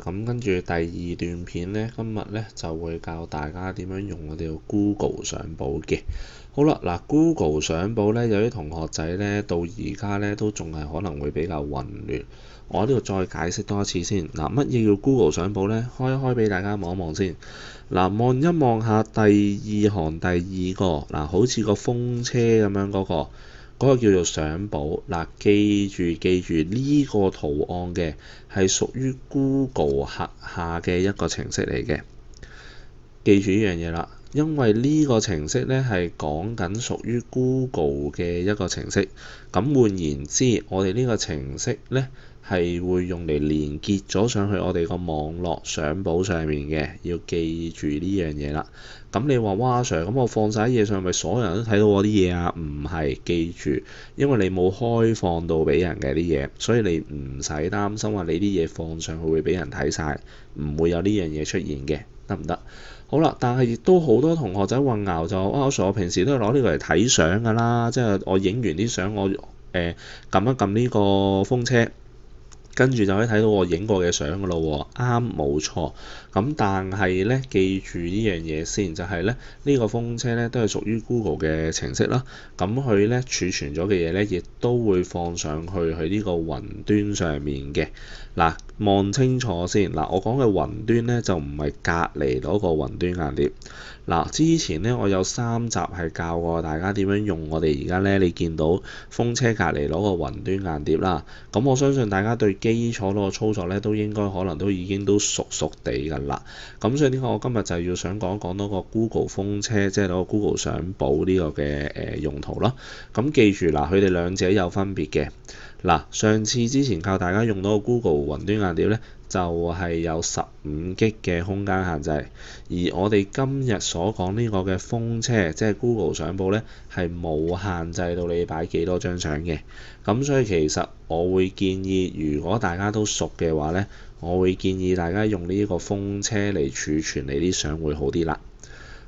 咁跟住第二段片呢，今日呢就會教大家點樣用我哋個 Google 相簿嘅。好啦，嗱 Google 相簿呢，有啲同學仔呢到而家呢都仲係可能會比較混亂。我呢度再解釋多一次先。嗱，乜嘢叫 Google 相簿呢？開一開俾大家望一望先。嗱，望一望下第二行第二個，嗱，好似個風車咁樣嗰個叫做相簿。嗱，記住呢個圖案嘅係屬於 Google 轄下嘅一個程式嚟嘅。記住呢樣嘢啦，因為呢個程式呢係講緊屬於 Google 嘅一個程式。咁換言之，我哋呢個程式呢係會用嚟連結咗上去我哋個網絡相簿上面嘅，要記住呢樣嘢啦。咁你話哇 Sir，咁我放晒啲嘢上去，咪所有人都睇到我啲嘢啊？唔係，記住，因為你冇開放到俾人嘅啲嘢，所以你唔使擔心話你啲嘢放上去會俾人睇晒，唔會有呢樣嘢出現嘅，得唔得？好啦，但係亦都好多同學仔混淆就哇 Sir，我平時都係攞呢個嚟睇相㗎啦，即係我影完啲相，我撳一撳呢個風車，跟住就可以睇到我影過嘅相㗎咯喎。啱，冇錯。咁但係呢，記住呢樣嘢先，就係呢個風車呢都係屬於 Google 嘅程式啦。咁佢呢儲存咗嘅嘢呢，亦都會放上去呢個雲端上面嘅。嗱，望清楚先。嗱，我講嘅雲端呢，就唔係隔離嗰個雲端硬碟。嗱，之前呢，我有3集係教過大家點樣用我哋而家呢，你見到風車隔離攞個雲端硬碟啦。咁我相信大家對基礎嗰個操作呢，都應該可能都已經都熟地㗎啦。咁所以呢個我今日就要想講多個 Google 風車，即係嗰個 Google 相簿呢個嘅用途啦。咁記住嗱，佢哋兩者有分別嘅。嗱，上次之前教大家用到個 Google 雲端硬碟呢，就係有15GB 嘅空間限制，而我哋今日所講呢個嘅風車，即係 Google 相簿呢，係冇限制到你擺幾多張相嘅。咁所以其實我會建議，如果大家都熟嘅話呢，我會建議大家用呢個風車嚟儲存你啲相會好啲啦。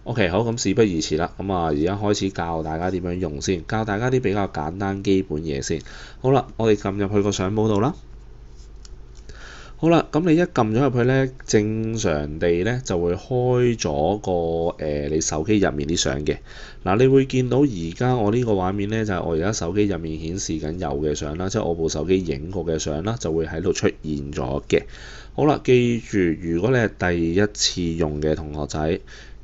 OK， 好，咁事不宜遲啦，咁而家開始教大家點樣用先，教大家啲比較簡單基本嘢先。好啦，我哋撳入去個相簿度啦。好啦，咁你一撳咗入去呢，正常地呢就會開咗個你手機入面啲相嘅。嗱，你會見到而家我呢個畫面呢，就係我而家手機入面顯示緊有嘅相啦，即係我部手機影過嘅相啦，就會喺度出現咗嘅。好啦，記住，如果你係第一次用嘅同學仔，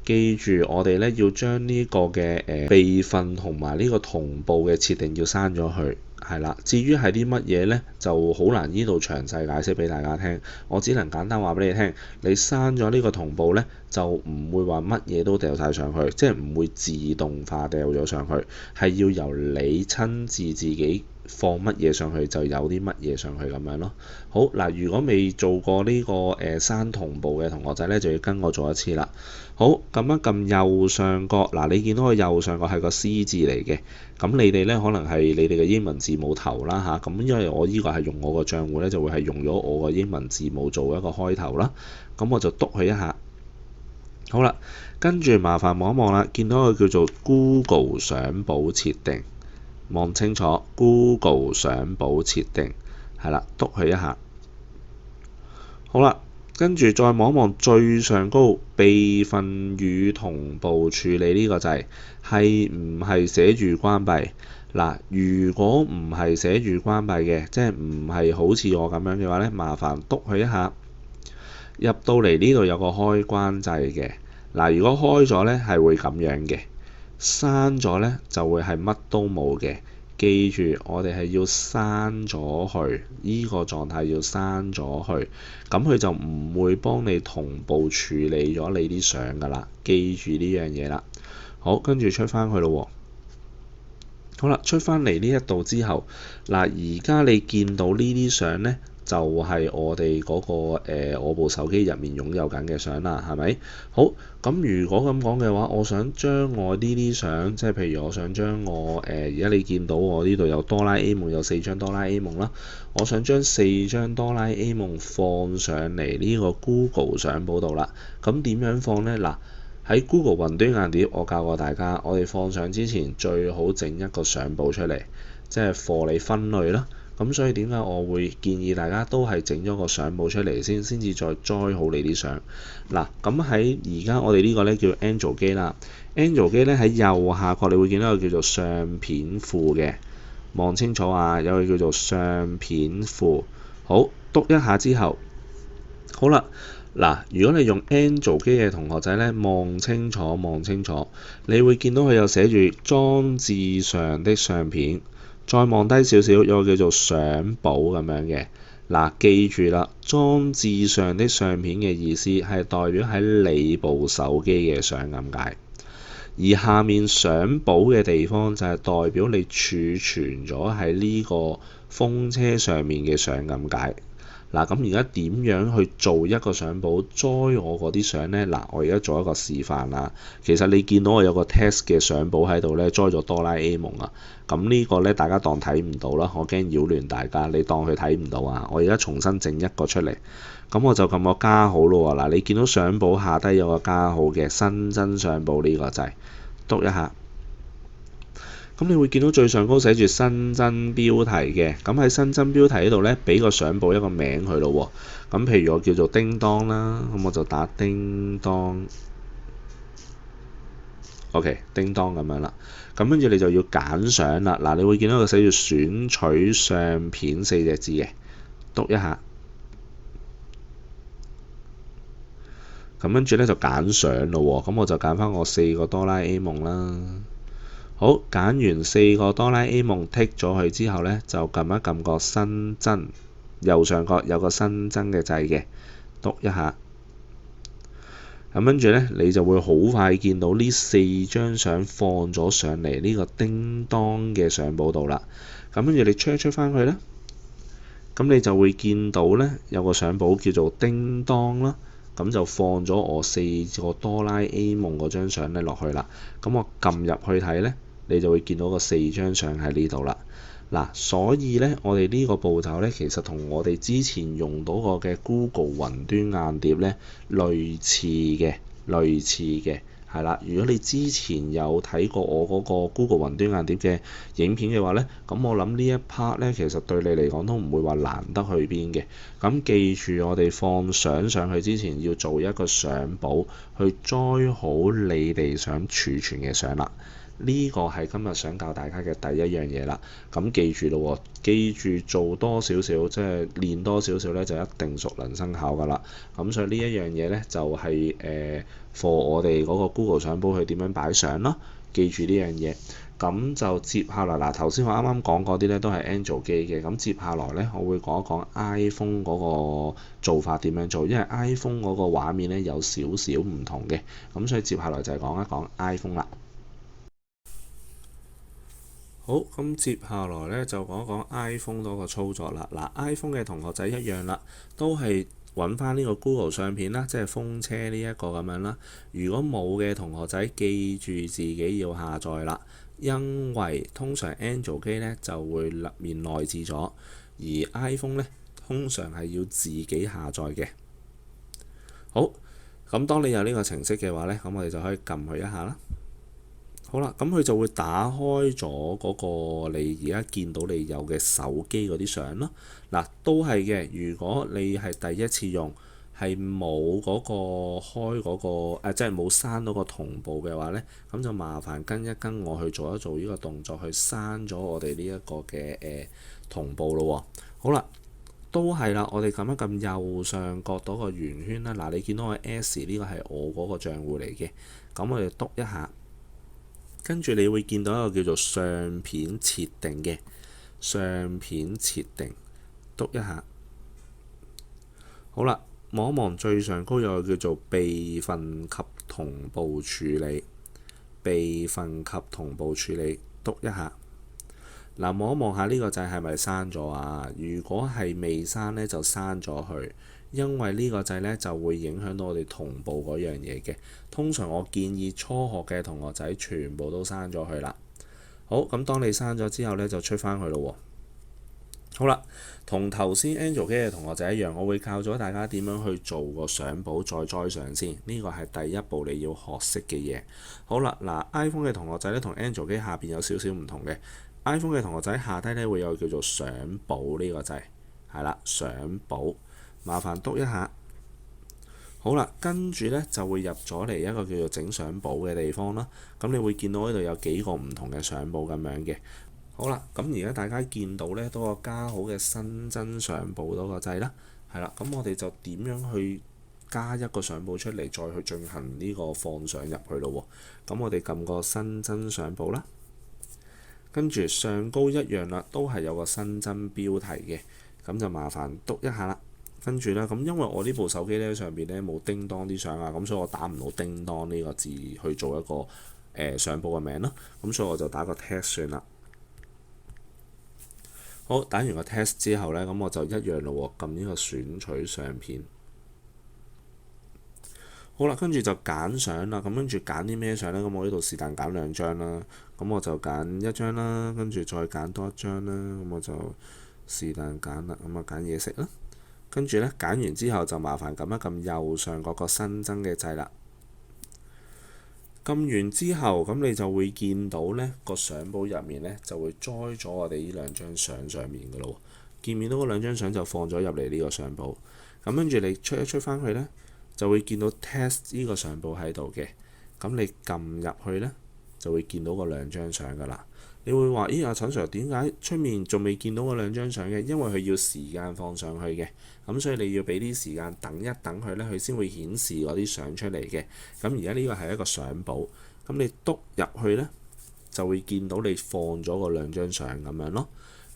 記住我哋呢要將呢個嘅備份同埋呢個同步嘅設定要刪咗佢。係啦，至於係啲乜嘢呢，就好難呢度詳細解釋俾大家聽。我只能簡單話俾你聽，你刪咗呢個同步呢，就唔會話乜嘢都掉晒上去，即係唔會自動化掉咗上去，係要由你親自自己放乜嘢上去就有啲乜嘢上去咁樣咯。好嗱，如果未做過呢個刪同步嘅同學仔呢，就要跟我做一次啦。好，撳一撳右上角，嗱，你見到個右上角係個 C 字嚟嘅，咁你哋呢可能係你哋嘅英文字母頭啦嚇，咁因為我呢個係用我個賬戶呢，就會係用咗我個英文字母做一個開頭啦，咁我就篤佢一下。好啦，跟住麻煩望一望啦，見到佢叫做 Google 相簿設定，望清楚 Google 相簿設定，係啦，篤佢一下。好啦。跟住再望一望最上高備份與同步處理呢個掣，係唔係寫住關閉？嗱，如果唔係寫住關閉嘅，即係唔係好似我咁樣嘅話呢，麻煩篤佢一下。入到嚟呢度有個開關掣嘅，嗱，如果開咗呢係會咁樣嘅，刪咗呢就會係乜都冇嘅。記住，我哋係要刪咗佢，呢個狀態要刪咗佢，咁佢就唔會幫你同步處理咗你啲相㗎啦。記住呢樣嘢啦。好，跟住出翻去咯喎。好啦，出翻嚟呢一度之後，嗱，而家你見到呢啲相呢，就係我哋嗰個我部手機入面擁有緊嘅相啦，係咪？好，咁如果咁講嘅話，我想將我呢啲相，即係譬如我想將我而家你見到我呢度有哆啦 A 夢，有4張哆啦 A 夢啦，我想將4張哆啦 A 夢放上嚟呢個 Google 相簿度啦。咁點樣放呢？嗱，喺 Google 雲端硬碟，我教過大家，我哋放上之前最好整一個相簿出嚟，即係 for 你分類啦。咁所以點解我會建議大家都係整咗個相簿出嚟先至再栽好你啲相。嗱，咁喺而家我哋呢個呢叫 Android 機啦。Android 機呢喺右下角你會見到一個叫做相片庫嘅，望清楚啊，有個叫做相片庫。好，篤一下之後，好啦。嗱，如果你用 Android 機嘅同學仔呢，望清楚，你會見到佢有寫住裝置上的相片，再望低少少有個叫做相簿咁樣嘅。嗱，記住啦，裝置上的相片嘅意思係代表喺你部手機嘅相咁解，而下面相簿嘅地方就係代表你儲存咗喺呢個風車上面嘅相咁解。嗱，咁而家點樣去做一個相簿栽我嗰啲相呢？嗱，我而家做一個示範啦。其實你見到我有個 test 嘅相簿喺度呢，栽咗哆啦 A 夢啊。咁呢個呢，大家當睇唔到啦，我驚擾亂大家，你當佢睇唔到啊。我而家重新整一個出嚟，咁我就撳個加號咯喎。嗱，你見到相簿下低有個加號嘅新增相簿呢個掣，篤一下。咁你會見到最上高寫住新增標題嘅，咁喺新增標題呢度呢，俾個相簿一個名佢咯喎。咁譬如我叫做叮當啦，咁我就打叮當，OK， 叮當咁樣啦。咁跟住你就要揀相啦。嗱，你會見到個寫住選取相片4隻字嘅，篤一下。咁跟住呢就揀相咯喎。咁我就揀翻我4個哆啦 A 夢啦。好，揀完4個哆啦 A 夢剔咗佢之後呢，就撳一撳個新增，右上角有個新增嘅掣嘅，篤一下。咁跟住呢，你就會好快見到呢4張相放咗上嚟呢個叮當嘅相簿度啦。咁跟住你出翻去啦，咁你就會見到呢有個相簿叫做叮當啦。咁就放咗我4個哆啦 A 夢嗰張相呢落去啦。咁我撳入去睇呢，你就會見到個4張相喺呢度啦。嗱，所以呢，我哋呢個步驟呢，其實同我哋之前用到過嘅 Google 雲端硬碟呢類似嘅，係啦。如果你之前有睇過我嗰個 Google 雲端硬碟嘅影片嘅話呢，咁我諗呢一 part 呢，其實對你嚟講都唔會話難得去邊嘅。咁記住，我哋放相上去之前要做一個相簿，去栽好你哋想儲存嘅相啦。呢個係今日想教大家嘅第一樣嘢啦。咁記住咯喎，記住做多少少，即係練多少少呢，就一定熟能生巧噶啦。咁所以呢一樣嘢呢，就係for 我哋嗰個 Google 相簿去點樣擺相咯。記住呢樣嘢。咁就接下來嗱，頭先我啱啱講嗰啲呢都係 Android 機嘅。咁接下來呢，我會講一講 iPhone 嗰個做法點樣做，因為 iPhone 嗰個畫面呢有少少唔同嘅。咁所以接下來就係講一講 iPhone 啦。好，咁接下來呢，就講一講 iPhone 嗰個操作啦。嗱，iPhone 嘅同學仔一樣啦，都係揾翻呢個 Google 相片啦，即係風車呢一個咁樣啦。如果冇嘅同學仔，記住自己要下載啦，因為通常 Android 機呢就會入面內置咗，而 iPhone 呢通常係要自己下載嘅。好，咁當你有呢個程式嘅話呢，咁我哋就可以撳佢一下啦。好啦，咁佢就會打開咗嗰個你而家見到你有嘅手機嗰啲相咯。嗱，都係嘅。如果你係第一次用，係冇嗰個開嗰個即係冇刪到個同步嘅話呢，咁就麻煩跟一跟我去做一做呢個動作，去刪咗我哋呢一個嘅同步咯喎。好啦，都係啦，我哋撳一撳右上角嗰個圓圈啦。嗱，你見到個 S 呢個係我嗰個賬戶嚟嘅，咁我哋篤一下。跟住你會見到一個叫做相片設定嘅相片設定，篤一下。好啦，望一望最上高有個叫做備份及同步處理，備份及同步處理，篤一下。嗱，望一望下呢個掣係咪刪咗啊？如果係未刪呢，就刪咗佢。因為呢個掣呢就會影響到我哋同步嗰樣嘢嘅。通常我建議初學嘅同學仔全部都刪咗佢啦。好，咁當你刪咗之後呢，就出翻去咯喎。好啦，同頭先 Android 機嘅同學仔一樣，我會教咗大家點樣去做個相簿再栽相先。呢個係第一步你要學識嘅嘢。好啦，嗱 iPhone 嘅同學仔呢，同 Android 機下邊有少少唔同嘅。iPhone 嘅同學仔下低咧會有叫做相簿呢個掣，係啦，相簿，麻煩篤一下。好啦，跟住咧就會入咗嚟一個叫做整相簿嘅地方啦。咁你會見到呢度有幾個唔同嘅相簿咁樣嘅。好啦，咁而家大家見到咧都有加好嘅新增相簿嗰個掣啦，係啦。咁我哋就點樣去加一個相簿出嚟，再去進行呢個放相入去咯喎。咁我哋撳個新增相簿啦，跟住上高一樣啦，都係有個新增標題嘅，咁就麻煩篤一下啦。跟住咧，咁因為我呢部手機咧上邊咧冇叮當啲相啊，咁所以我打唔到叮當呢個字去做一個相簿嘅名咯。咁所以我就打個 test 算啦。好，打完個 test 之後咧，咁我就一樣咯喎，撳呢個選取相片。好啦，跟住就揀相啦。咁跟住揀啲咩相咧？咁我呢度是但揀兩張啦。咁我就揀一張啦，跟住再揀多一張啦。咁我就是但揀啦。咁啊揀嘢食啦。跟住咧揀完之後就麻煩撳一撳右上嗰個新增嘅掣啦。撳完之後，咁你就會見到呢個相簿入面呢，就會載咗我哋呢兩張相上面嘅咯。見面到嗰兩張相就放咗入嚟呢個相簿。咁跟住你出一出翻去呢，就會見到 test 呢個相簿喺度嘅。咁你撳入去呢，就會見到嗰兩張相噶啦。你會話：咦，阿陳 Sir 點解出面仲未見到嗰兩張相嘅？因為佢要時間放上去嘅，咁所以你要俾啲時間等一等佢呢，佢先會顯示嗰啲相出嚟嘅。咁而家呢個係一個相簿，咁你篤入去呢，就會見到你放咗嗰兩張相咁樣咯。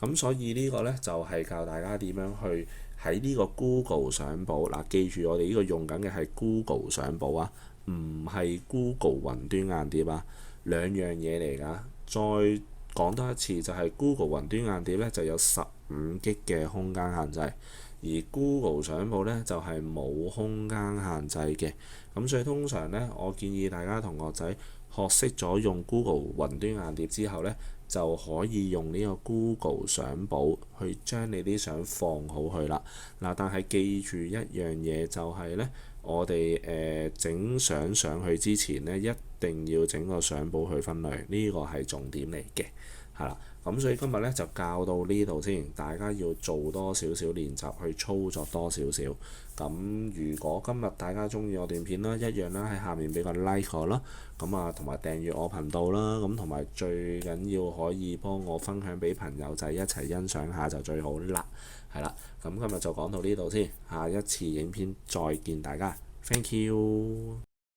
咁所以呢個呢，就係教大家點樣去喺呢個 Google 相簿嗱，記住我哋呢個用緊嘅係 Google 相簿啊，唔係 Google 雲端硬碟啊，兩樣嘢嚟㗎。再講多一次，就係 Google 雲端硬碟咧就有15GB嘅空間限制，而 Google 相簿咧就係冇空間限制嘅。咁所以通常咧，我建議大家同學仔學識咗用 Google 雲端硬碟之後咧，就可以用呢個 Google 相簿去將你啲相放好去啦。嗱，但係記住一樣嘢就係咧，我哋整相上去之前咧，一定要整個相簿去分類，呢個係重點嚟嘅，係啦。咁所以今日咧就教到呢度先，大家要做多少少練習去操作多少少。咁如果今日大家中意我段片啦，一樣啦喺下面俾個 like 我啦，咁啊同埋訂閱我頻道啦，咁同埋最緊要可以幫我分享俾朋友仔一齊欣賞下就最好啦，係啦。咁今日就講到呢度先，下一次影片再見大家，thank you。